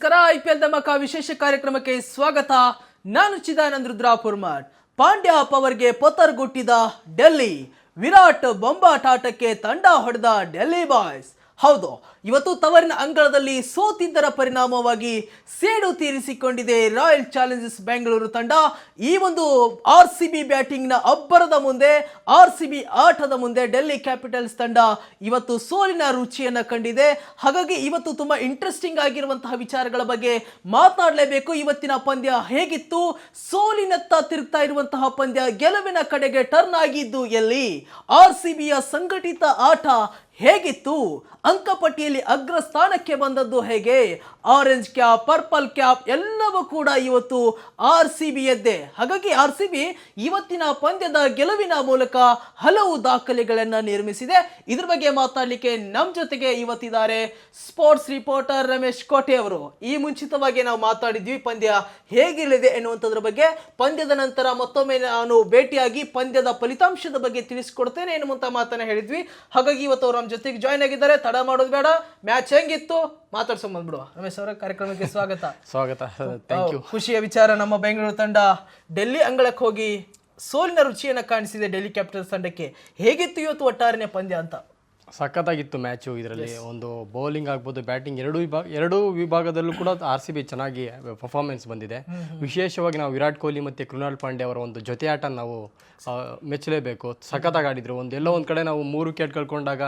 ನಮಸ್ಕಾರ. IPL ಧಮಾಕ ವಿಶೇಷ ಕಾರ್ಯಕ್ರಮಕ್ಕೆ ಸ್ವಾಗತ. ನಾನು ಚಿದಾನಂದ್ ರುದ್ರಾಪುರ್ಮಠ್. ಪಾಂಡ್ಯ ಪವರ್ಗೆ ಪತರ್ಗುಟ್ಟಿದ ಡೆಲ್ಲಿ, ವಿರಾಟ್ ಬೊಂಬಾಟಾಟಕ್ಕೆ ತಂಡ ಹೊಡೆದ ಡೆಲ್ಲಿ ಬಾಯ್ಸ್. ಹೌದು, ಇವತ್ತು ತವರಿನ ಅಂಗಳದಲ್ಲಿ ಸೋತಿದ್ದರ ಪರಿಣಾಮವಾಗಿ ಸೇಡು ತೀರಿಸಿಕೊಂಡಿದೆ ರಾಯಲ್ ಚಾಲೆಂಜರ್ಸ್ ಬೆಂಗಳೂರು ತಂಡ. ಈ ಒಂದು RCB ಬ್ಯಾಟಿಂಗ್ನ ಅಬ್ಬರದ ಮುಂದೆ, RCB ಆಟದ ಮುಂದೆ ಡೆಲ್ಲಿ ಕ್ಯಾಪಿಟಲ್ಸ್ ತಂಡ ಇವತ್ತು ಸೋಲಿನ ರುಚಿಯನ್ನು ಕಂಡಿದೆ. ಹಾಗಾಗಿ ಇವತ್ತು ತುಂಬಾ ಇಂಟ್ರೆಸ್ಟಿಂಗ್ ಆಗಿರುವಂತಹ ವಿಚಾರಗಳ ಬಗ್ಗೆ ಮಾತನಾಡಲೇಬೇಕು. ಇವತ್ತಿನ ಪಂದ್ಯ ಹೇಗಿತ್ತು? ಸೋಲಿನತ್ತ ತಿರುಗ್ತಾ ಇರುವಂತಹ ಪಂದ್ಯ ಗೆಲುವಿನ ಕಡೆಗೆ ಟರ್ನ್ ಆಗಿದ್ದು ಎಲ್ಲಿ? RCBಯ ಸಂಘಟಿತ ಆಟ ಹೇಗಿತ್ತು? ಅಂಕಪಟ್ಟಿಯಲ್ಲಿ ಅಗ್ರ ಸ್ಥಾನಕ್ಕೆ ಬಂದದ್ದು ಹೇಗೆ? ಆರೆಂಜ್ ಕ್ಯಾಪ್, ಪರ್ಪಲ್ ಕ್ಯಾಪ್ ಎಲ್ಲವೂ ಕೂಡ ಇವತ್ತು RCB ಯದ್ದೇ. ಹಾಗಾಗಿ RCB ಇವತ್ತಿನ ಪಂದ್ಯದ ಗೆಲುವಿನ ಮೂಲಕ ಹಲವು ದಾಖಲೆಗಳನ್ನು ನಿರ್ಮಿಸಿದೆ. ಇದ್ರ ಬಗ್ಗೆ ಮಾತಾಡಲಿಕ್ಕೆ ನಮ್ಮ ಜೊತೆಗೆ ಇವತ್ತಿದ್ದಾರೆ ಸ್ಪೋರ್ಟ್ಸ್ ರಿಪೋರ್ಟರ್ ರಮೇಶ್ ಕೋಟೆ ಅವರು. ಈ ಮುಂಚಿತವಾಗಿ ನಾವು ಮಾತಾಡಿದ್ವಿ ಪಂದ್ಯ ಹೇಗಿರಲಿದೆ ಎನ್ನುವಂಥದ್ರ ಬಗ್ಗೆ. ಪಂದ್ಯದ ನಂತರ ಮತ್ತೊಮ್ಮೆ ನಾನು ಭೇಟಿಯಾಗಿ ಪಂದ್ಯದ ಫಲಿತಾಂಶದ ಬಗ್ಗೆ ತಿಳಿಸ್ಕೊಡ್ತೇನೆ ಎನ್ನುವಂತ ಮಾತನ್ನ ಹೇಳಿದ್ವಿ. ಹಾಗಾಗಿ ಇವತ್ತು ಅವರು ನಮ್ಮ ಜೊತೆಗೆ ಜಾಯ್ನ್ ಆಗಿದ್ದಾರೆ. ತಡ ಮಾಡೋದು ಬೇಡ, ಮ್ಯಾಚ್ ಹೆಂಗಿತ್ತು ಮಾತಾಡ್ಸೋಣ ಬಂದ್ಬಿಡುವ. ರಮೇಶ್ ಅವರ ಕಾರ್ಯಕ್ರಮಕ್ಕೆ ಸ್ವಾಗತ. Thank you. ಖುಷಿಯ ವಿಚಾರ, ನಮ್ಮ ಬೆಂಗಳೂರು ತಂಡ ಡೆಲ್ಲಿ ಅಂಗಳಕ್ಕೆ ಹೋಗಿ ಸೋಲಿನ ರುಚಿಯನ್ನು ಕಾಣಿಸಿದೆ ಡೆಲ್ಲಿ ಕ್ಯಾಪಿಟಲ್ಸ್ ತಂಡಕ್ಕೆ. ಹೇಗಿತ್ತು ಇವತ್ತು ಒಟ್ಟಾರೆನೇ ಪಂದ್ಯ ಅಂತ? ಸಖತ್ತಾಗಿತ್ತು ಮ್ಯಾಚು. ಇದರಲ್ಲಿ ಒಂದು ಬೌಲಿಂಗ್ ಆಗ್ಬೋದು, ಬ್ಯಾಟಿಂಗ್ ಎರಡೂ ವಿಭಾಗದಲ್ಲೂ ಕೂಡ RCB ಚೆನ್ನಾಗಿ ಪರ್ಫಾರ್ಮೆನ್ಸ್ ಬಂದಿದೆ. ವಿಶೇಷವಾಗಿ ನಾವು ವಿರಾಟ್ ಕೊಹ್ಲಿ ಮತ್ತು ಕೃಣಾಲ್ ಪಾಂಡ್ಯ ಅವರ ಒಂದು ಜೊತೆ ಆಟ ನಾವು ಮೆಚ್ಚಲೇಬೇಕು. ಸಖತ್ತಾಗಿ ಆಡಿದ್ರು. ಎಲ್ಲೋ ಒಂದು ಕಡೆ ನಾವು 3 ವಿಕೆಟ್ ಕಳ್ಕೊಂಡಾಗ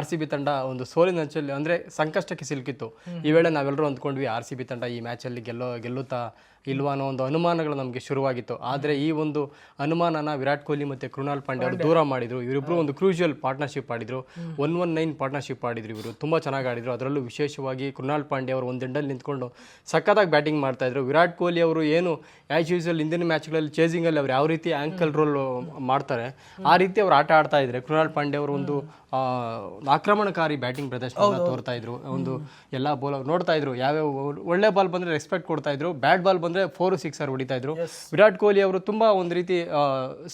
RCB ತಂಡ ಒಂದು ಸೋಲಿನ ಅಂಚಲ್ಲಿ ಅಂದರೆ ಸಂಕಷ್ಟಕ್ಕೆ ಸಿಲುಕಿತ್ತು. ಈ ವೇಳೆ ನಾವೆಲ್ಲರೂ ಅಂದ್ಕೊಂಡ್ವಿ RCB ತಂಡ ಈ ಮ್ಯಾಚಲ್ಲಿ ಗೆಲ್ಲುತ್ತಾ ಇಲ್ವಾ ಅನ್ನೋ ಒಂದು ಅನುಮಾನಗಳು ನಮಗೆ ಶುರುವಾಗಿತ್ತು. ಆದರೆ ಈ ಒಂದು ಅನುಮಾನನ ವಿರಾಟ್ ಕೊಹ್ಲಿ ಮತ್ತು ಕೃಣಾಲ್ ಪಾಂಡ್ಯ ಅವರು ದೂರ ಮಾಡಿದರು. ಇವರಿಬ್ಬರು ಒಂದು ಕ್ರೂಷಿಯಲ್ ಪಾರ್ಟ್ನರ್ಶಿಪ್ ಆಡಿದರು. 1-1-9 ಪಾರ್ಟ್ನರ್ಶಿಪ್ ಆಡಿದ್ರು. ಇವರು ತುಂಬ ಚೆನ್ನಾಗಿ ಆಡಿದರು. ಅದರಲ್ಲೂ ವಿಶೇಷವಾಗಿ ಕೃಣಾಲ್ ಪಾಂಡ್ಯ ಅವರು ಒಂದು ಎಂಡಲ್ಲಿ ನಿಂತ್ಕೊಂಡು ಸಖತ್ತಾಗಿ ಬ್ಯಾಟಿಂಗ್ ಮಾಡ್ತಾಯಿದ್ರು. ವಿರಾಟ್ ಕೊಹ್ಲಿ ಅವರು ಏನು ಆ್ಯಸ್ ಯೂಶುವಲ್ ಹಿಂದಿನ ಮ್ಯಾಚ್ಗಳಲ್ಲಿ ಚೇಸಿಂಗಲ್ಲಿ ಅವ್ರು ಯಾವ ರೀತಿ ಆ್ಯಂಕಲ್ ರೋಲ್ ಮಾಡ್ತಾರೆ ಆ ರೀತಿ ಅವ್ರು ಆಟ ಆಡ್ತಾ ಇದ್ದಾರೆ. ಕೃಣಾಲ್ ಪಾಂಡ್ಯ ಅವರು ಒಂದು ಆಕ್ರಮಣಕಾರಿ ಬ್ಯಾಟಿಂಗ್ ಪ್ರದರ್ಶನ ತೋರ್ತಾ ಇದ್ರು. ಒಂದು ಎಲ್ಲ ಬೌಲರ್ ನೋಡ್ತಾ ಇದ್ರು, ಯಾವ್ಯಾವ ಒಳ್ಳೆ ಬಾಲ್ ಬಂದರೆ ರೆಸ್ಪೆಕ್ಟ್ ಕೊಡ್ತಾ ಇದ್ರು, ಬ್ಯಾಟ್ ಬಾಲ್ ಬಂದರೆ 4-6 ಹೊಡಿತಾ ಇದ್ರು. ವಿರಾಟ್ ಕೊಹ್ಲಿ ಅವರು ತುಂಬ ಒಂದು ರೀತಿ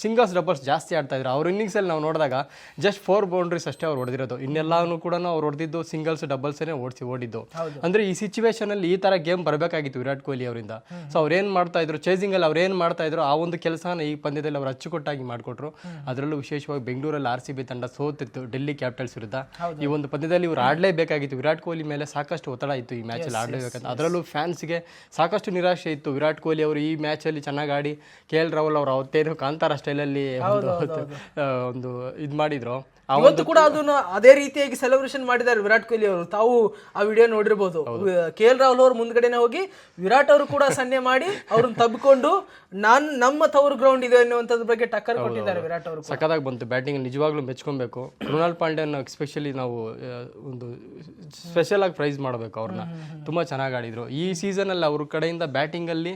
ಸಿಂಗಲ್ಸ್ ಡಬಲ್ಸ್ ಜಾಸ್ತಿ ಆಡ್ತಾ ಇದ್ರು. ಅವ್ರ ಇನ್ನಿಂಗ್ಸಲ್ಲಿ ನಾವು ನೋಡಿದಾಗ ಜಸ್ಟ್ 4 ಬೌಂಡ್ರೀಸ್ ಅಷ್ಟೇ ಅವ್ರು ಹೊಡೆದಿರೋದು. ಇನ್ನೆಲ್ಲಾನು ಕೂಡ ಅವ್ರು ಹೊಡೆದಿದ್ದು ಸಿಂಗಲ್ಸ್ ಡಬಲ್ಸೇ ಓಡಿದ್ದು. ಅಂದರೆ ಈ ಸಿಚುವೇಶನಲ್ಲಿ ಈ ಥರ ಗೇಮ್ ಬರಬೇಕಾಗಿತ್ತು ವಿರಾಟ್ ಕೊಹ್ಲಿ ಅವರಿಂದ. ಸೊ ಅವ್ರೇನು ಮಾಡ್ತಾ ಇದ್ರು, ಚೇಸಿಂಗಲ್ಲಿ ಅವ್ರು ಏನು ಮಾಡ್ತಾ ಇದ್ರು ಆ ಒಂದು ಕೆಲಸನ ಈ ಪಂದ್ಯದಲ್ಲಿ ಅವರು ಅಚ್ಚುಕಟ್ಟಾಗಿ ಮಾಡಿಕೊಟ್ರು. ಅದರಲ್ಲೂ ವಿಶೇಷವಾಗಿ ಬೆಂಗಳೂರಲ್ಲಿ RCB ತಂಡ ಸೋತಿತ್ತು ಡೆಲ್ಲಿ ಕ್ಯಾಪಿಟಲ್ಸ್ ವಿರುದ್ಧ. ಈ ಒಂದು ಪಂದ್ಯದಲ್ಲಿ ಇವರು ಆಡಲೇಬೇಕಾಗಿತ್ತು. ವಿರಾಟ್ ಕೊಹ್ಲಿ ಮೇಲೆ ಸಾಕಷ್ಟು ಒತ್ತಡ ಇತ್ತು ಈ ಮ್ಯಾಚಲ್ಲಿ ಆಡಲೇಬೇಕಂತ. ಅದರಲ್ಲೂ ಫ್ಯಾನ್ಸ್ಗೆ ಸಾಕಷ್ಟು ನಿರಾಶೆ ಇತ್ತು. ವಿರಾಟ್ ಕೊಹ್ಲಿ ಅವರು ಈ ಮ್ಯಾಚಲ್ಲಿ ಚೆನ್ನಾಗಿ ಆಡಿ KL ರಾಹುಲ್ ಅವರು ಅವತ್ತೇನು ಕಾಂತಾರ ಸ್ಟೈಲಲ್ಲಿ ಒಂದು ಇದು ಮಾಡಿದ್ರು. ಇವತ್ತು ಕೂಡ ಅದನ್ನ ಅದೇ ರೀತಿಯಾಗಿ ಸೆಲೆಬ್ರೇಷನ್ ಮಾಡಿದ್ದಾರೆ ವಿರಾಟ್ ಕೊಹ್ಲಿ ಅವರು. ತಾವು ಆ ವಿಡಿಯೋ ನೋಡಿರ್ಬೋದು. KL ರಾಹುಲ್ ಅವರು ಮುಂದ್ಗಡೆನೆ ಹೋಗಿ ವಿರಾಟ್ ಅವರು ಕೂಡ ಸನ್ನೆ ಮಾಡಿ ಅವ್ರನ್ನ ತಬ್ಕೊಂಡು ನಮ್ಮ ತವರು ಗ್ರೌಂಡ್ ಇದೆ ಅನ್ನುವಂಥದ್ರ ಬಗ್ಗೆ ಟಕ್ಕರ್ ಕೊಟ್ಟಿದ್ದಾರೆ ವಿರಾಟ್ ಅವರು. ಸಖತ್ತಾಗಿ ಬಂತು ಬ್ಯಾಟಿಂಗ್, ನಿಜವಾಗ್ಲೂ ಮೆಚ್ಕೊಬೇಕು. ಕೃಣಾಲ್ ಪಾಂಡ್ಯನ್ ಎಸ್ಪೆಷಲಿ ನಾವು ಒಂದು ಸ್ಪೆಷಲ್ ಆಗಿ ಪ್ರೈಸ್ ಮಾಡಬೇಕು. ಅವ್ರನ್ನ ತುಂಬಾ ಚೆನ್ನಾಗಿ ಆಡಿದ್ರು. ಈ ಸೀಸನಲ್ಲಿ ಅವ್ರ ಕಡೆಯಿಂದ ಬ್ಯಾಟಿಂಗಲ್ಲಿ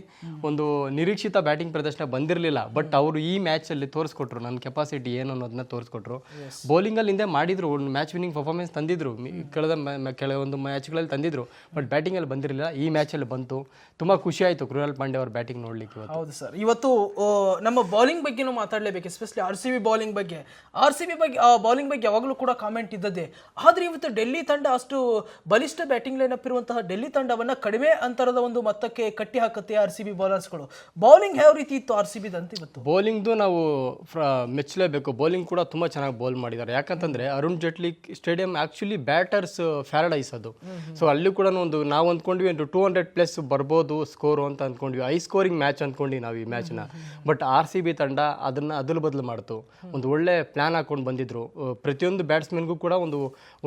ಒಂದು ನಿರೀಕ್ಷಿತ ಬ್ಯಾಟಿಂಗ್ ಪ್ರದರ್ಶನ ಬಂದಿರಲಿಲ್ಲ. ಬಟ್ ಅವರು ಈ ಮ್ಯಾಚಲ್ಲಿ ತೋರಿಸ್ಕೊಟ್ರು ನನ್ನ ಕೆಪಾಸಿಟಿ ಏನು ಅನ್ನೋದನ್ನ ತೋರಿಸ್ಕೊಟ್ರು. ಬೌಲಿಂಗಲ್ಲಿ ಹಿಂದೆ ಮಾಡಿದ್ರು, ಒಂದು ಮ್ಯಾಚ್ ವಿನ್ನಿಂಗ್ ಪರ್ಫಾರ್ಮೆನ್ಸ್ ತಂದಿದ್ರು, ಕೆಲವೊಂದು ಮ್ಯಾಚ್ಗಳಲ್ಲಿ ತಂದಿದ್ರು. ಬಟ್ ಬ್ಯಾಟಿಂಗಲ್ಲಿ ಬಂದಿರಲಿಲ್ಲ. ಈ ಮ್ಯಾಚಲ್ಲಿ ಬಂತು. ತುಂಬಾ ಖುಷಿ ಆಯಿತು ಕೃಣಾಲ್ ಪಾಂಡ್ಯ ಅವ್ರ ಬ್ಯಾಟಿಂಗ್ ನೋಡ್ಲಿಕ್ಕೆ. ಹೌದು ಸರ್, ಇವತ್ತು ನಮ್ಮ ಬೌಲಿಂಗ್ ಬಗ್ಗೆನೂ ಮಾತಾಡಲೇಬೇಕು. ಎಸ್ಪೆಷಲಿ RCB ಬೌಲಿಂಗ್ ಬಗ್ಗೆ. RCB ಬಗ್ಗೆ ಬೌಲಿಂಗ್ ಬಗ್ಗೆ ಯಾವಾಗಲೂ ಕೂಡ ಕಾಮೆಂಟ್ ಇದ್ದದ್ದೇ. ಆದರೆ ಇವತ್ತು ಡೆಲ್ಲಿ ತಂಡ ಅಷ್ಟು ಬಲಿಷ್ಠ ಬ್ಯಾಟಿಂಗ್ ಲೈನಪ್ ಇರುವಂತಹ ಡೆಲ್ಲಿ ತಂಡವನ್ನ ಕಡಿಮೆ ಅಂತರದ ಒಂದು ಮೊತ್ತಕ್ಕೆ ಕಟ್ಟಿ ಹಾಕುತ್ತೆ RCB ಬೌಲರ್ಸ್ಗಳು. ಬೌಲಿಂಗ್ ಯಾವ ರೀತಿ ಇತ್ತು RCB ದಂತ ಇವತ್ತು? ಬೌಲಿಂಗ್ದು ನಾವು ಮೆಚ್ಚಲೇಬೇಕು. ಬೌಲಿಂಗ್ ಕೂಡ ತುಂಬಾ ಚೆನ್ನಾಗಿ ಬೌಲ್ ಮಾಡಿದ್ದಾರೆ. ಯಾಕಂತಂದ್ರೆ Arun Jaitley stadium actually batters paradise ಅದು. ಸೊ ಅಲ್ಲಿ ಕೂಡ ನಾವು ಅಂದ್ಕೊಂಡ್ವಿ 200+ ಬರ್ಬೋದು ಸ್ಕೋರು ಅಂತ ಅಂದ್ಕೊಂಡ್ವಿ. ಹೈ ಸ್ಕೋರಿಂಗ್ ಮ್ಯಾಚ್ ಅಂದ್ಕೊಂಡ್ವಿ ನಾವು ಈ ಮ್ಯಾಚ್ನ. ಬಟ್ RCB ತಂಡ ಅದನ್ನ ಅದಲು ಬದಲು ಮಾಡ್ತು. ಒಂದು ಒಳ್ಳೆ ಪ್ಲಾನ್ ಹಾಕೊಂಡು ಬಂದಿದ್ರು. ಪ್ರತಿಯೊಂದು ಬ್ಯಾಟ್ಸ್ಮನ್ಗೂ ಕೂಡ ಒಂದು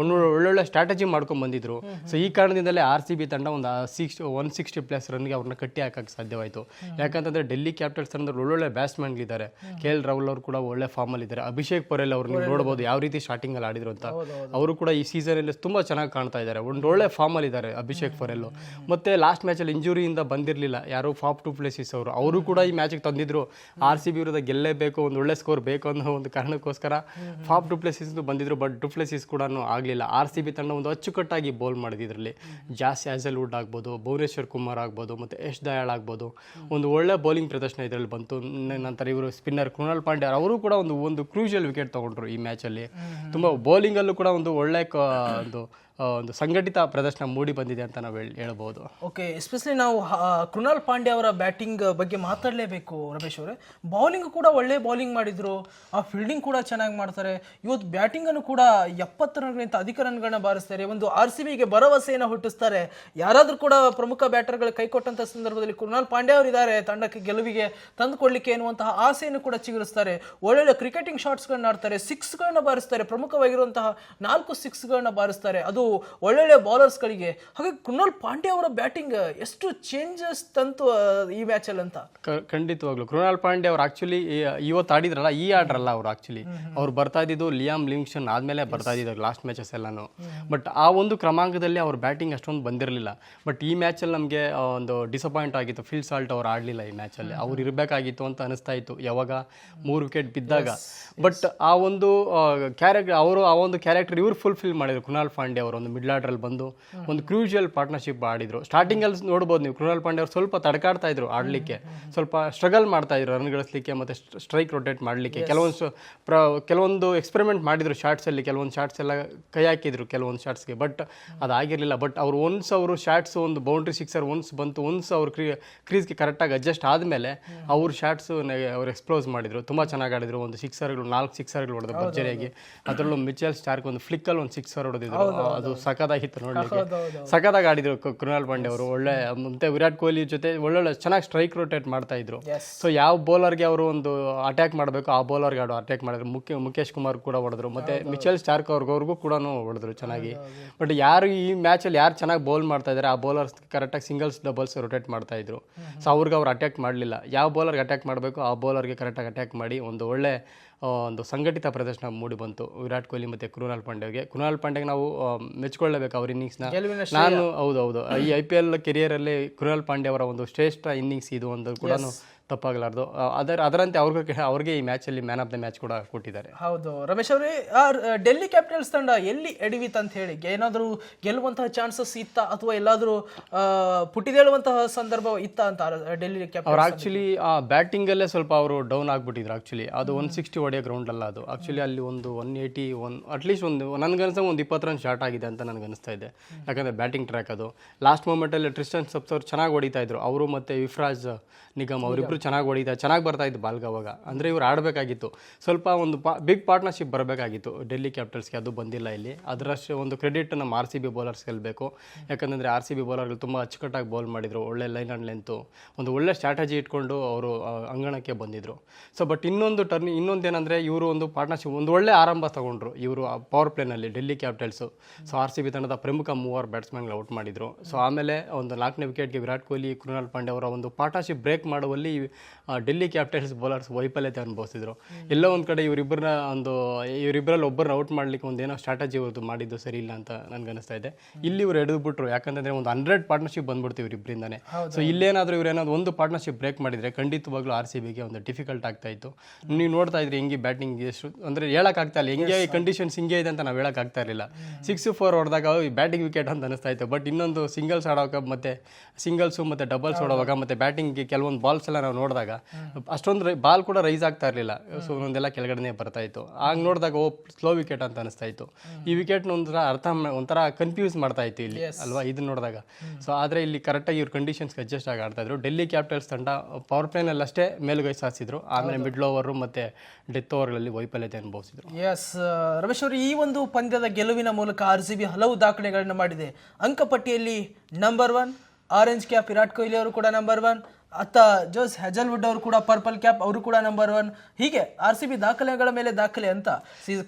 ಒಳ್ಳೊಳ್ಳೆ ಸ್ಟ್ರಾಟಜಿ ಮಾಡ್ಕೊಂಡು ಬಂದಿದ್ರು. ಸೊ ಈ ಕಾರಣದಿಂದಲೇ RCB ತಂಡ ಒಂದು 160+ ರನ್ಗೆ ಅವ್ರನ್ನ ಕಟ್ಟಿ ಹಾಕಕ್ಕೆ ಸಾಧ್ಯವಾಯಿತು. ಯಾಕಂತಂದ್ರೆ ಡೆಲ್ಲಿ ಕ್ಯಾಪಿಟಲ್ಸ್ ತಂಡದಲ್ಲಿ ಒಳ್ಳೊಳ್ಳೆ ಬ್ಯಾಟ್ಸ್ಮನ್ಗಳಿದ್ದಾರೆ. KL ರಾಹುಲ್ ಅವರು ಕೂಡ ಒಳ್ಳೆ ಫಾರ್ಮಲ್ಲಿ ಇದ್ದಾರೆ. ಅಭಿಷೇಕ್ ಪೊರೆಲ್ ಅವರು ನೀವು ನೋಡಬಹುದು ಯಾವ ರೀತಿ ಸ್ಟಾರ್ಟಿಂಗ್ ಅಲ್ಲಿ ಆಡಿದ್ರು ಅಂತ. ಅವರು ಕೂಡ ಈ ಸೀಸನ್ ಅಲ್ಲಿ ತುಂಬಾ ಚೆನ್ನಾಗಿ ಕಾಣ್ತಾ ಇದ್ದಾರೆ. ಒಂದು ಒಳ್ಳೆ ಫಾರ್ಮ್ ಅಲ್ಲಿ ಇದ್ದಾರೆ ಅಭಿಷೇಕ್ ಪೊರೆಲ್. ಮತ್ತೆ ಲಾಸ್ಟ್ ಮ್ಯಾಚ್ ಅಲ್ಲಿ ಇಂಜುರಿಯಿಂದ ಬಂದಿರಲಿಲ್ಲ ಯಾರು ಫಾಫ್ ಟು ಪ್ಲೇಸಿಸ್ ಅವರು ಕೂಡ ಈ ಮ್ಯಾಚ್ಗೆ ತಂದಿದ್ರು. RCB ವಿರುದ್ಧ ಗೆಲ್ಲೇಬೇಕು, ಒಂದು ಒಳ್ಳೆ ಸ್ಕೋರ್ ಬೇಕು ಅನ್ನೋ ಒಂದು ಕಾರಣಕ್ಕೋಸ್ಕರ ಫಾಫ್ ಟು ಪ್ಲೇಸಿಸ್ ಬಂದಿದ್ರು. ಬಟ್ ಟು ಪ್ಲೇಸಿಸ್ ಕೂಡ ಆಗಲಿಲ್ಲ. RCB ತಂಡ ಒಂದು ಅಚ್ಚುಕಟ್ಟಾಗಿ ಬೌಲ್ ಮಾಡಿದ್ರಲ್ಲಿ ಜಾಸ್ ಹ್ಯಾಸಲ್ವುಡ್ ಆಗ್ಬೋದು, ಭುವನೇಶ್ವರ್ ಕುಮಾರ್ ಆಗ್ಬೋದು, ಮತ್ತೆ ಯಶ್ ದಯಾಳ್ ಆಗ್ಬೋದು, ಒಂದು ಒಳ್ಳೆ ಬೌಲಿಂಗ್ ಪ್ರದರ್ಶನ ಇದರಲ್ಲಿ ಬಂತು. ನಂತರ ಇವರು ಸ್ಪಿನ್ನರ್ ಕೃಣಾಲ್ ಪಾಂಡ್ಯ ಅವರು ಕೂಡ ಒಂದು ಕ್ರೂಷಿಯಲ್ ವಿಕೆಟ್ ತಗೊಂಡ್ರು ಈ ಮ್ಯಾಚಲ್ಲಿ. ತುಂಬ ಬೌಲಿಂಗಲ್ಲೂ ಕೂಡ ಒಂದು ಒಳ್ಳೆ ಒಂದು ಒಂದು ಸಂಘಟಿತ ಪ್ರದರ್ಶನ ಮೂಡಿ ಬಂದಿದೆ ಅಂತ ನಾವು ಹೇಳ್ಬೋದು. ಓಕೆ, ಎಸ್ಪೆಷಲಿ ನಾವು ಕೃಣಾಲ್ ಪಾಂಡ್ಯ ಅವರ ಬ್ಯಾಟಿಂಗ್ ಬಗ್ಗೆ ಮಾತಾಡಲೇಬೇಕು ರಮೇಶ್ ಅವರೇ. ಬೌಲಿಂಗ್ ಕೂಡ ಒಳ್ಳೆ ಬೌಲಿಂಗ್ ಮಾಡಿದ್ರು, ಆ ಫೀಲ್ಡಿಂಗ್ ಕೂಡ ಚೆನ್ನಾಗಿ ಮಾಡ್ತಾರೆ. ಇವತ್ತು ಬ್ಯಾಟಿಂಗ್ ಅನ್ನು ಕೂಡ 70 ರನ್ಗಳಿಂತ ಅಧಿಕ ರನ್ಗಳನ್ನ ಬಾರಿಸ್ತಾರೆ. ಒಂದು RCBಗೆ ಭರವಸೆಯನ್ನು ಹುಟ್ಟಿಸ್ತಾರೆ. ಯಾರಾದ್ರೂ ಕೂಡ ಪ್ರಮುಖ ಬ್ಯಾಟರ್ಗಳು ಕೈ ಕೊಟ್ಟಂತ ಸಂದರ್ಭದಲ್ಲಿ ಕೃಣಾಲ್ ಪಾಂಡ್ಯ ಅವರಿದ್ದಾರೆ ತಂಡಕ್ಕೆ ಗೆಲುವಿಗೆ ತಂದುಕೊಡ್ಲಿಕ್ಕೆ ಎನ್ನುವಂತಹ ಆಸೆಯನ್ನು ಕೂಡ ಚಿಗುರಿಸ್ತಾರೆ. ಒಳ್ಳೊಳ್ಳೆ ಕ್ರಿಕೆಟಿಂಗ್ ಶಾಟ್ಸ್ಗಳನ್ನ ಆಡ್ತಾರೆ, ಸಿಕ್ಸ್ಗಳನ್ನ ಬಾರಿಸ್ತಾರೆ, ಪ್ರಮುಖವಾಗಿರುವಂತಹ 4 ಸಿಕ್ಸ್ಗಳನ್ನ ಬಾರಿಸ್ತಾರೆ, ಅದು ಒಳ್ಳೊಳ್ಳೆ ಬೌಲರ್ಸ್ಗಳಿಗೆ. ಹಾಗೆ ಕೃಣಾಲ್ ಪಾಂಡ್ಯ ಅವರ ಬ್ಯಾಟಿಂಗ್ ಎಷ್ಟು ಚೇಂಜಸ್ ತಂತು ಈ ಮ್ಯಾಚಲ್ಲಿ ಅಂತ. ಖಂಡಿತವಾಗ್ಲು ಕೃಣಾಲ್ ಪಾಂಡ್ಯ ಅವ್ರು ಆಕ್ಚುಲಿ ಇವತ್ತು ಆಡಿದ್ರಲ್ಲ, ಈ ಆಡ್ರಲ್ಲ ಅವ್ರು ಆಕ್ಚುಲಿ ಅವ್ರು ಬರ್ತಾ ಇದ್ದಿದ್ದು ಲಿಯಾಮ್ ಲಿವಿಂಗ್ಸ್ಟನ್ ಆದ್ಮೇಲೆ ಬರ್ತಾ ಇದ್ದಾರೆ ಲಾಸ್ಟ್ ಮ್ಯಾಚಸ್ ಎಲ್ಲಾನು. ಬಟ್ ಆ ಒಂದು ಕ್ರಮಾಂಕದಲ್ಲಿ ಅವ್ರ ಬ್ಯಾಟಿಂಗ್ ಅಷ್ಟೊಂದು ಬಂದಿರಲಿಲ್ಲ. ಬಟ್ ಈ ಮ್ಯಾಚಲ್ಲಿ ನಮಗೆ ಒಂದು ಡಿಸಪಾಯಿಂಟ್ ಆಗಿತ್ತು, ಫಿಲ್ ಸಾಲ್ಟ್ ಅವ್ರು ಆಡಲಿಲ್ಲ ಈ ಮ್ಯಾಚಲ್ಲಿ. ಅವ್ರು ಇರಬೇಕಾಗಿತ್ತು ಅಂತ ಅನಿಸ್ತಾ ಇತ್ತು ಯಾವಾಗ 3 ವಿಕೆಟ್ ಬಿದ್ದಾಗ. ಬಟ್ ಆ ಒಂದು ಕ್ಯಾರೆಕ್ಟರ್ ಇವ್ರು ಫುಲ್ಫಿಲ್ ಮಾಡಿದ್ರು. ಕೃಣಾಲ್ ಪಾಂಡ್ಯ ಅವರು ಒಂದು ಮಿಡ್ಲ್ ಆರ್ಡರ್ ಬಂದು ಒಂದು ಕ್ರೂಷಿಯಲ್ ಪಾರ್ಟ್ನರ್ಶಿಪ್ ಆಡಿದ್ರು. ಸ್ಟಾರ್ಟಿಂಗ್ ಅಲ್ಲಿ ನೋಡ್ಬೋದು ನೀವು, ಕೃಣಾಲ್ ಪಾಂಡ್ಯ ಅವರು ಸ್ವಲ್ಪ ತಡಕಾಡ್ತಾ ಇದ್ರು ಆಡ್ಲಿಕ್ಕೆ, ಸ್ವಲ್ಪ ಸ್ಟ್ರಗಲ್ ಮಾಡ್ತಾ ಇದ್ರು ರನ್ ಗಳಿಸ್ಲಿಕ್ಕೆ ಮತ್ತೆ ಸ್ಟ್ರೈಕ್ ರೊಟೇಟ್ ಮಾಡ್ಲಿಕ್ಕೆ. ಕೆಲವೊಂದು ಎಕ್ಸ್ಪೆರಿಮೆಂಟ್ ಮಾಡಿದ್ರು ಶಾರ್ಟ್ಸ್ ಅಲ್ಲಿ, ಕೆಲವೊಂದು ಶಾರ್ಟ್ಸ್ ಎಲ್ಲ ಕೈ ಹಾಕಿದ್ರು ಕೆಲವೊಂದು ಶಾರ್ಟ್ಸ್ಗೆ, ಬಟ್ ಅದಾಗಿರಲಿಲ್ಲ. ಬಟ್ ಅವರು ಶಾರ್ಟ್ಸ್ ಒಂದು ಬೌಂಡ್ರಿ ಸಿಕ್ಸರ್ ಬಂತು, ಅವ್ರು ಕ್ರೀಸ್ಗೆ ಕರೆಕ್ಟಾಗಿ ಅಡ್ಜಸ್ಟ್ ಆದಮೇಲೆ ಅವ್ರ ಶಾರ್ಟ್ಸ್ ಅವ್ರು ಎಕ್ಸ್ಪ್ಲೋಸ್ ಮಾಡಿದ್ರು, ತುಂಬಾ ಚೆನ್ನಾಗಿ ಆಡಿದ್ರು. ಒಂದು 4 ಸಿಕ್ಸರ್ಗಳು ಹೊಡೆದ್ರು ಭರ್ಜರಿಯಾಗಿ. ಅದರಲ್ಲೂ ಮಿಚೆಲ್ ಸ್ಟಾರ್ಕ್ ಒಂದು ಫ್ಲಿಕ್ಕಲ್ಲಿ ಒಂದು 6 ಹೊಡೆದಿದ್ರು, ಅದು ಸಖತ್ತಾಗಿತ್ತು ನೋಡ್ಲಿಕ್ಕೆ. ಸಖತ್ತಾಗಿ ಆಡಿದ್ರು ಕೃಣಾಲ್ ಪಾಂಡ್ಯ ಅವರು. ಒಳ್ಳೆ ಮತ್ತೆ ವಿರಾಟ್ ಕೊಹ್ಲಿ ಜೊತೆ ಒಳ್ಳೊಳ್ಳೆ ಚೆನ್ನಾಗಿ ಸ್ಟ್ರೈಕ್ ರೊಟೇಟ್ ಮಾಡ್ತಾ ಇದ್ರು. ಸೊ ಯಾವ ಬೌಲರ್ಗೆ ಅವರು ಒಂದು ಅಟ್ಯಾಕ್ ಮಾಡಬೇಕು ಆ ಬೌಲರ್ಗೆ ಅಟ್ಯಾಕ್ ಮಾಡಿದ್ರು. ಮುಖೇಶ್ ಕುಮಾರ್ ಕೂಡ ಹೊಡೆದ್ರು, ಮತ್ತೆ ಮಿಚೆಲ್ ಸ್ಟಾರ್ಕ್ ಅವ್ರಿಗೂ ಕೂಡ ಹೊಡೆದ್ರು ಚೆನ್ನಾಗಿ. ಬಟ್ ಯಾರು ಈ ಮ್ಯಾಚಲ್ಲಿ ಯಾರು ಚೆನ್ನಾಗಿ ಬೌಲ್ ಮಾಡ್ತಾ ಇದ್ದಾರೆ ಆ ಬೌಲರ್ಸ್ ಕರೆಕ್ಟಾಗಿ ಸಿಂಗಲ್ಸ್ ಡಬಲ್ಸ್ ರೊಟೇಟ್ ಮಾಡ್ತಾ ಇದ್ರು. ಸೊ ಅವ್ರಿಗೆ ಅವ್ರು ಅಟ್ಯಾಕ್ ಮಾಡಲಿಲ್ಲ. ಯಾವ ಬೌಲರ್ಗೆ ಅಟ್ಯಾಕ್ ಮಾಡಬೇಕು ಆ ಬೌಲರ್ಗೆ ಕರೆಕ್ಟಾಗಿ ಅಟ್ಯಾಕ್ ಮಾಡಿ ಒಂದು ಸಂಘಟಿತ ಪ್ರದರ್ಶನ ಮೂಡಿ ಬಂತು ವಿರಾಟ್ ಕೊಹ್ಲಿ ಮತ್ತೆ ಕೃಣಾಲ್ ಪಾಂಡ್ಯಗೆ. ಕೃಣಾಲ್ ಪಾಂಡ್ಯಗೆ ನಾವು ಮೆಚ್ಕೊಳ್ಳೇಬೇಕು ಅವ್ರ ಇನ್ನಿಂಗ್ಸ್ನ. ನಾನು ಹೌದು ಈ IPL ಕೆರಿಯರಲ್ಲಿ ಕೃಣಾಲ್ ಪಾಂಡ್ಯ ಅವರ ಒಂದು ಶ್ರೇಷ್ಠ ಇನ್ನಿಂಗ್ಸ್ ಇದು ಒಂದು ಕೂಡ ತಪ್ಪಾಗಲಾರ್ದು. ಅದರಂತೆ ಅವ್ರಿಗೆ ಈ ಮ್ಯಾಚಲ್ಲಿ ಮ್ಯಾನ್ ಆಫ್ ದ ಮ್ಯಾಚ್ ಕೂಡ ಕೊಟ್ಟಿದ್ದಾರೆ. ಹೌದು ರಮೇಶ್ ಅವರೇ, ಡೆಲ್ಲಿ ಕ್ಯಾಪಿಟಲ್ಸ್ ತಂಡ ಎಲ್ಲಿ ಎಡವಿತ್ ಅಂತ ಹೇಳಿ, ಏನಾದರೂ ಗೆಲ್ಲುವಂತಹ ಚಾನ್ಸಸ್ ಇತ್ತ ಅಥವಾ ಎಲ್ಲಾದರೂ ಪುಟಿದೇಳುವಂತಹ ಸಂದರ್ಭ ಇತ್ತ ಅಂತ ಡೆಲ್ಲಿ ಕ್ಯಾಪಿಟಲ್ಸ್? ಅವ್ರು ಆಕ್ಚುಲಿ ಆ ಬ್ಯಾಟಿಂಗ್ ಅಲ್ಲೇ ಸ್ವಲ್ಪ ಅವರು ಡೌನ್ ಆಗ್ಬಿಟ್ಟಿದ್ರು. ಆಕ್ಚುಲಿ ಅದು 160 ಹೊಡೆಯೋ ಗ್ರೌಂಡ್ ಅಲ್ಲ ಅದು. ಆಕ್ಚುಲಿ ಅಲ್ಲಿ ಒಂದು 180 ಅಟ್ಲೀಸ್ಟ್ ನನ್ಗನ್ಸ ಒಂದು 20 ರನ್ ಶಾರ್ಟ್ ಆಗಿದೆ ಅಂತ ನನಗನ್ನಿಸ್ತಾ ಇದೆ. ಯಾಕಂದ್ರೆ ಬ್ಯಾಟಿಂಗ್ ಟ್ರ್ಯಾಕ್ ಅದು. ಲಾಸ್ಟ್ ಮೂಮೆಂಟಲ್ಲಿ ಟ್ರಿಸ್ಟನ್ ಸಬ್ಸ್ ಅವ್ರು ಚೆನ್ನಾಗಿ ಹೊಡಿತಾ ಇದ್ರು, ಅವರು ಮತ್ತೆ ವಿಫ್ರಾಜ್ ನಿಗಮ್ ಅವರಿಬ್ರು ಚೆನ್ನಾಗಿ ಬರ್ತಾ ಇದ್ದು ಬಾಲ್ಗೆ ಅವಾಗ. ಅಂದರೆ ಇವ್ರು ಆಡಬೇಕಾಗಿತ್ತು, ಸ್ವಲ್ಪ ಒಂದು ಬಿಗ್ ಪಾರ್ಟ್ನರ್ಶಿಪ್ ಬರಬೇಕಾಗಿತ್ತು ಡೆಲ್ಲಿ ಕ್ಯಾಪಿಟಲ್ಸ್ಗೆ, ಅದು ಬಂದಿಲ್ಲ ಇಲ್ಲಿ. ಅದರಷ್ಟು ಒಂದು ಕ್ರೆಡಿಟ್ ನಮ್ಮ RCB ಬೌಲರ್ಸ್ ಗೆಲ್ಲಬೇಕು. ಯಾಕಂದರೆ RCB ಬೌಲರ್ಗಳು ತುಂಬ ಅಚ್ಚುಕಟ್ಟಾಗಿ ಬೌಲ್ ಮಾಡಿದರು, ಒಳ್ಳೆ ಲೈನ್ ಆ್ಯಂಡ್ ಲೆಂತು, ಒಂದು ಒಳ್ಳೆ ಸ್ಟ್ರಾಟಜಿ ಇಟ್ಕೊಂಡು ಅವರು ಅಂಗಣಕ್ಕೆ ಬಂದಿದ್ರು. ಸೊ ಬಟ್ ಇನ್ನೊಂದೇನೆಂದರೆ ಇವರು ಒಂದು ಪಾರ್ಟ್ನರ್ಶಿಪ್ ಒಂದು ಒಳ್ಳೆ ಆರಂಭ ತಗೊಂಡ್ರು ಇವರು ಪವರ್ ಪ್ಲೇನಲ್ಲಿ ಡೆಲ್ಲಿ ಕ್ಯಾಪಿಟಲ್ಸು. ಸೊ RCB ತಂಡದ ಪ್ರಮುಖ 3 ಬ್ಯಾಟ್ಸ್ಮನ್ಗಳು ಔಟ್ ಮಾಡಿದರು. ಸೊ ಆಮೇಲೆ ಒಂದು 4ನೇ ವಿಕೆಟ್ಗೆ ವಿರಾಟ್ ಕೊಹ್ಲಿ ಕೃಣಾಲ್ ಪಾಂಡ್ಯ ಅವರ ಒಂದು ಪಾರ್ಟ್ನರ್ಶಿಪ್ ಬ್ರೇಕ್ ಮಾಡುವಲ್ಲಿ ಡೆಲ್ಲಿ ಕ್ಯಾಪಿಟಲ್ಸ್ ಬೌಲರ್ಸ್ ವೈಫಲ್ಯತೆ ಅನುಭವಿಸಿದ್ರು. ಎಲ್ಲೋ ಒಂದು ಕಡೆ ಇವರಿಬ್ಬರಲ್ಲಿ ಒಬ್ಬರನ್ನ ಔಟ್ ಮಾಡ್ಲಿಕ್ಕೆ ಒಂದೇನೋ ಸ್ಟ್ರಾಟಜಿ ಇವ್ರದ್ದು ಮಾಡಿದ್ದು ಸರಿ ಇಲ್ಲ ಅಂತ ನನ್ಗನ್ನಿಸ್ತಾ ಇದೆ. ಇಲ್ಲಿ ಇವ್ರು ಎಳೆದ್ಬಿಟ್ರು, ಯಾಕಂತಂದ್ರೆ ಒಂದು 100 ಪಾರ್ಟ್ನರ್ಶಿಪ್ ಬಂದ್ಬಿಡ್ತು ಇವರಿಬ್ಬರಿಂದಾನೆ. ಸೊ ಇಲ್ಲೇನಾದ್ರೂ ಇವ್ರೇನಾದ್ರು ಒಂದು ಪಾರ್ಟ್ನರ್ಶಿಪ್ ಬ್ರೇಕ್ ಮಾಡಿದ್ರೆ ಖಂಡಿತವಾಗ್ಲೂ RCBಗೆ ಒಂದು ಡಿಫಿಕಲ್ಟ್ ಆಗ್ತಾ ಇತ್ತು. ನೀವು ನೋಡ್ತಾ ಇದ್ರಿ ಹೆಂಗೆ ಬ್ಯಾಟಿಂಗ್ ಎಷ್ಟು ಅಂದ್ರೆ ಹೇಳಕ್ ಆಗ್ತಾ ಇಲ್ಲ, ಹೆಂಗೆ ಕಂಡೀಷನ್ಸ್ ಹಿಂಗೆ ಇದೆ ಅಂತ ನಾವು ಹೇಳಕ್ ಆಗ್ತಾ ಇರಲಿಲ್ಲ. 6-4 ಹೊಡೆದಾಗ ಬ್ಯಾಟಿಂಗ್ ವಿಕೆಟ್ ಅಂತ ಅನಿಸ್ತಾ ಇತ್ತು. ಬಟ್ ಇನ್ನೊಂದು ಸಿಂಗಲ್ಸ್ ಆಡೋವಾಗ ಮತ್ತೆ ಸಿಂಗಲ್ಸು ಮತ್ತೆ ಡಬಲ್ಸ್ ಆಡುವಾಗ ಮತ್ತೆ ಬ್ಯಾಟಿಂಗ್ಗೆ ಕೆಲವೊಂದು ಬಾಲ್ಸ್ ಎಲ್ಲ ನಾವು ನೋಡಿದಾಗ ಅಷ್ಟೊಂದು ಬಾಲ್ ಕೂಡ ರೈಸ್ ಆಗ್ತಾ ಇರಲಿಲ್ಲ. ಸೊ ಒಂದೆಲ್ಲ ಕೆಳಗಡೆ ಬರ್ತಾ ಇತ್ತು. ಆಗ ನೋಡಿದಾಗ ಸ್ಲೋ ವಿಕೆಟ್ ಅಂತ ಅನಿಸ್ತಾ ಇತ್ತು. ಈ ವಿಕೆಟ್ ಒಂಥರ ಕನ್ಫ್ಯೂಸ್ ಮಾಡ್ತಾ ಇತ್ತು ಇಲ್ಲಿ ಅಲ್ವಾ ಇದನ್ನ ನೋಡಿದಾಗ. ಸೊ ಆದರೆ ಇಲ್ಲಿ ಕರೆಕ್ಟಾಗಿ ಇವ್ರ ಕಂಡೀಷನ್ಸ್ಗೆ ಅಡ್ಜಸ್ಟ್ ಆಗಿ ಆಡ್ತಾ ಇದ್ರು. ಡೆಲ್ಲಿ ಕ್ಯಾಪಿಟಲ್ಸ್ ತಂಡ ಪವರ್ ಪ್ಲೇನಲ್ಲಿ ಅಷ್ಟೇ ಮೇಲುಗೈ ಸಾಧಿಸಿದ್ರು, ಆಮೇಲೆ ಮಿಡ್ಲ್ ಓವರು ಮತ್ತೆ ಡೆತ್ ಓವರ್ಗಳಲ್ಲಿ ವೈಫಲ್ಯತೆ ಅನುಭವಿಸಿದ್ರು. ಎಸ್ ರಮೇಶ್ ಅವರು, ಈ ಒಂದು ಪಂದ್ಯದ ಗೆಲುವಿನ ಮೂಲಕ RCB ಹಲವು ದಾಖಲೆಗಳನ್ನು ಮಾಡಿದೆ. ಅಂಕಪಟ್ಟಿಯಲ್ಲಿ number 1 orange cap Virat Kohli ಅವರು ಕೂಡ ನಂಬರ್ 1, ಅತ್ತ ಜೋಸ್ ಹೆಜಲ್ವುಡ್ ಅವರು ಕೂಡ ಪರ್ಪಲ್ ಕ್ಯಾಪ್ ಅವರು ಕೂಡ ನಂಬರ್ 1. ಹೀಗೆ RCB ದಾಖಲೆಗಳ ಮೇಲೆ ದಾಖಲೆ ಅಂತ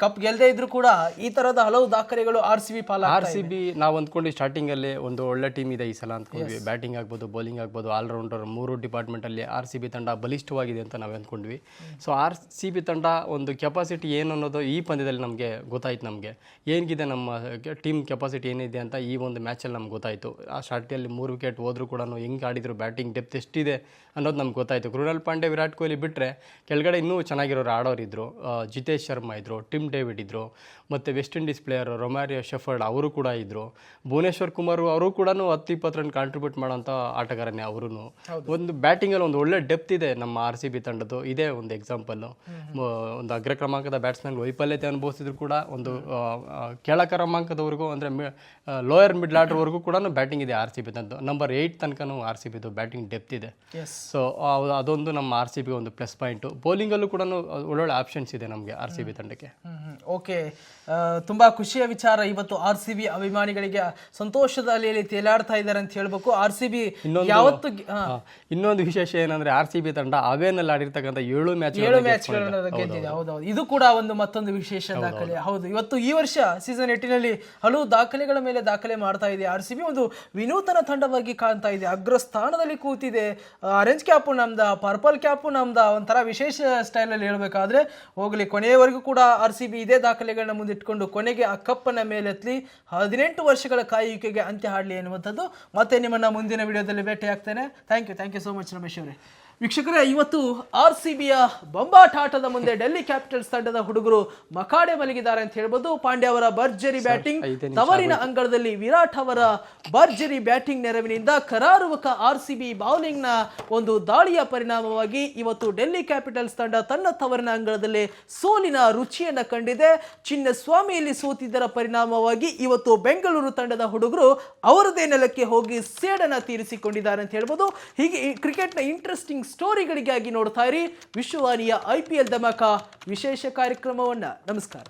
ಕಪ್ ಗೆಲ್ಲದೆ ಇದ್ರು ಕೂಡ ಈ ತರದ ಹಲವು ದಾಖಲೆಗಳು RCB RCB ನಾವು ಅಂದ್ಕೊಂಡು ಸ್ಟಾರ್ಟಿಂಗ್ ಅಲ್ಲಿ ಒಂದು ಒಳ್ಳೆ ಟೀಮ್ ಇದೆ ಈ ಸಲ ಅಂದ್ಕೊಂಡ್ವಿ. ಬ್ಯಾಟಿಂಗ್ ಆಗ್ಬೋದು, ಬೌಲಿಂಗ್ ಆಗ್ಬೋದು, ಆಲ್ರೌಂಡರ್ 3 ಡಿಪಾರ್ಟ್ಮೆಂಟ್ ಅಲ್ಲಿ RCB ತಂಡ ಬಲಿಷ್ಠವಾಗಿದೆ ಅಂತ ನಾವು ಅಂದ್ಕೊಂಡ್ವಿ. ಸೊ RCB ತಂಡ ಒಂದು ಕೆಪಾಸಿಟಿ ಏನು ಅನ್ನೋದು ಈ ಪಂದ್ಯದಲ್ಲಿ ನಮಗೆ ಗೊತ್ತಾಯ್ತು. ನಮಗೆ ಏನಿದೆ ನಮ್ಮ ಟೀಮ್ ಕೆಪಾಸಿಟಿ ಏನಿದೆ ಅಂತ ಈ ಒಂದು ಮ್ಯಾಚಲ್ಲಿ ನಮ್ಗೆ ಗೊತ್ತಾಯಿತು. ಆ ಸ್ಟಾರ್ಟಿಯಲ್ಲಿ 3 ವಿಕೆಟ್ ಹೋದ್ರು ಕೂಡ ಹೆಂಗೆ ಆಡಿದ್ರು, ಬ್ಯಾಟಿಂಗ್ ಡೆಪ್ತ್ ಎಷ್ಟಿದೆ ಅನ್ನೋದು ನಮ್ಗೆ ಗೊತ್ತಾಯಿತು. ಕೃಣಾಲ್ ಪಾಂಡೆ, ವಿರಾಟ್ ಕೊಹ್ಲಿ ಬಿಟ್ಟರೆ ಕೆಳಗಡೆ ಇನ್ನೂ ಚೆನ್ನಾಗಿರೋರು ಆಡೋರಿದ್ದರು. ಜಿತೇಶ್ ಶರ್ಮಾ ಇದ್ದರು, ಟಿಮ್ ಡೇವಿಡ್ ಇದ್ದರು, ಮತ್ತು ವೆಸ್ಟ್ ಇಂಡೀಸ್ ಪ್ಲೇಯರು ರೊಮಾರಿಯೋ ಶೆಫರ್ಡ್ ಅವರು ಕೂಡ ಇದ್ದರು. ಭುವನೇಶ್ವರ್ ಕುಮಾರ್ ಅವರು ಕೂಡ 10-20 ರನ್ ಕಾಂಟ್ರಿಬ್ಯೂಟ್ ಮಾಡೋಂಥ ಆಟಗಾರನೇ ಅವರು. ಒಂದು ಬ್ಯಾಟಿಂಗಲ್ಲಿ ಒಂದು ಒಳ್ಳೆ ಡೆಪ್ತ್ ಇದೆ ನಮ್ಮ RCB ತಂಡದ್ದು. ಇದೇ ಒಂದು ಎಕ್ಸಾಂಪಲ್ಲು. ಒಂದು ಅಗ್ರ ಕ್ರಮಾಂಕದ ಬ್ಯಾಟ್ಸ್ಮನ್ ವೈಫಲ್ಯತೆ ಅನುಭವಿಸಿದ್ರು ಕೂಡ ಒಂದು ಕೆಳ ಕ್ರಮಾಂಕದವರೆಗೂ ಅಂದರೆ ಲೋಯರ್ ಮಿಡ್ಲ್ ಆರ್ಡರ್ವರೆಗೂ ಕೂಡ ಬ್ಯಾಟಿಂಗ್ ಇದೆ RCB ತಂದು. ನಂಬರ್ 8 ತನಕನೂ RCBದು ಬ್ಯಾಟಿಂಗ್ ಡೆಪ್ತ್ ಇದೆ. ಸೊ ಅದೊಂದು ನಮ್ಮ RCB ಒಂದು ಪ್ಲಸ್ ಪಾಯಿಂಟು. ಬೌಲಿಂಗಲ್ಲೂ ಕೂಡ ಒಳ್ಳೊಳ್ಳೆ ಆಪ್ಷನ್ಸ್ ಇದೆ ನಮಗೆ RCB ತಂಡಕ್ಕೆ. ಓಕೆ, ತುಂಬಾ ಖುಷಿಯ ವಿಚಾರ. ಇವತ್ತು RCB ಅಭಿಮಾನಿಗಳಿಗೆ ಸಂತೋಷದ ಅಲೆಯಲ್ಲಿ ತೇಲಾಡ್ತಾ ಇದ್ದಾರೆ ಅಂತ ಹೇಳ್ಬೇಕು. RCB ಯಾವತ್ತು ಇನ್ನೊಂದು ವಿಶೇಷ ಏನಂದ್ರೆ RCB ತಂಡ ಅವೇನಲ್ಲಿ ಆಡಿರ್ತಕ್ಕಂಥ 7 ಮ್ಯಾಚ್ ಗೆದ್ದಿದೆ. ಹೌದೌದು, ಇದು ಕೂಡ ಒಂದು ಮತ್ತೊಂದು ವಿಶೇಷ ದಾಖಲೆ. ಹೌದು, ಇವತ್ತು ಈ ವರ್ಷ ಸೀಸನ್ 8 ನಲ್ಲಿ ಹಲವು ದಾಖಲೆಗಳ ಮೇಲೆ ದಾಖಲೆ ಮಾಡ್ತಾ ಇದೆ. RCB ಒಂದು ವಿನೂತನ ತಂಡವಾಗಿ ಕಾಣ್ತಾ ಇದೆ, ಅಗ್ರ ಸ್ಥಾನದಲ್ಲಿ ಕೂತಿದೆ. ಆರೆಂಜ್ ಕ್ಯಾಪು ನಮ್ದ, ಪರ್ಪಲ್ ಕ್ಯಾಪು ನಮ್ದ, ಒಂಥರ ವಿಶೇಷ ಸ್ಟೈಲ್ ಅಲ್ಲಿ ಹೇಳ್ಬೇಕಾದ್ರೆ ಹೋಗ್ಲಿ. ಕೊನೆಯವರೆಗೂ ಕೂಡ RCB ಇದೇ ದಾಖಲೆಗಳನ್ನ ಮುಂದಿಟ್ಕೊಂಡು ಕೊನೆಗೆ ಆ ಕಪ್ಪನ್ನ ಮೇಲೆತ್ಲಿ, 18 ವರ್ಷಗಳ ಕಾಯುವಿಕೆಗೆ ಅಂತ್ಯ ಹಾಡಲಿ ಎನ್ನುವಂಥದ್ದು. ಮತ್ತೆ ನಿಮ್ಮನ್ನ ಮುಂದಿನ ವಿಡಿಯೋದಲ್ಲಿ ಭೇಟಿ ಆಗ್ತೇನೆ. Thank you so much Ramesh ಅವರೇ. ವೀಕ್ಷಕರೇ, ಇವತ್ತು RCBಯ ಬೊಂಬಾಟಾಟದ ಮುಂದೆ ಡೆಲ್ಲಿ ಕ್ಯಾಪಿಟಲ್ಸ್ ತಂಡದ ಹುಡುಗರು ಮಕಾಡೆ ಮಲಗಿದ್ದಾರೆ ಅಂತ ಹೇಳ್ಬೋದು. ಪಾಂಡ್ಯ ಅವರ ಭರ್ಜರಿ ಬ್ಯಾಟಿಂಗ್, ತವರಿನ ಅಂಗಳದಲ್ಲಿ ವಿರಾಟ್ ಅವರ ಭರ್ಜರಿ ಬ್ಯಾಟಿಂಗ್ ನೆರವಿನಿಂದ ಕರಾರುವಕ RCB ಬೌಲಿಂಗ್ ನ ಒಂದು ದಾಳಿಯ ಪರಿಣಾಮವಾಗಿ ಇವತ್ತು ಡೆಲ್ಲಿ ಕ್ಯಾಪಿಟಲ್ಸ್ ತಂಡ ತನ್ನ ತವರಿನ ಅಂಗಳದಲ್ಲಿ ಸೋಲಿನ ರುಚಿಯನ್ನ ಕಂಡಿದೆ. ಚಿನ್ನಸ್ವಾಮಿಯಲ್ಲಿ ಸೋತಿದ್ದರ ಪರಿಣಾಮವಾಗಿ ಇವತ್ತು ಬೆಂಗಳೂರು ತಂಡದ ಹುಡುಗರು ಅವರದೇ ನೆಲಕ್ಕೆ ಹೋಗಿ ಸೇಡನ್ನ ತೀರಿಸಿಕೊಂಡಿದ್ದಾರೆ ಅಂತ ಹೇಳ್ಬೋದು. ಹೀಗೆ ಕ್ರಿಕೆಟ್ನ ಇಂಟ್ರೆಸ್ಟಿಂಗ್ ಸ್ಟೋರಿಗಳಿಗಾಗಿ ನೋಡ್ತಾ ಇರಿ ವಿಶ್ವವಾಣಿಯ IPL ಧಮಾಕ ವಿಶೇಷ ಕಾರ್ಯಕ್ರಮವನ್ನ. ನಮಸ್ಕಾರ.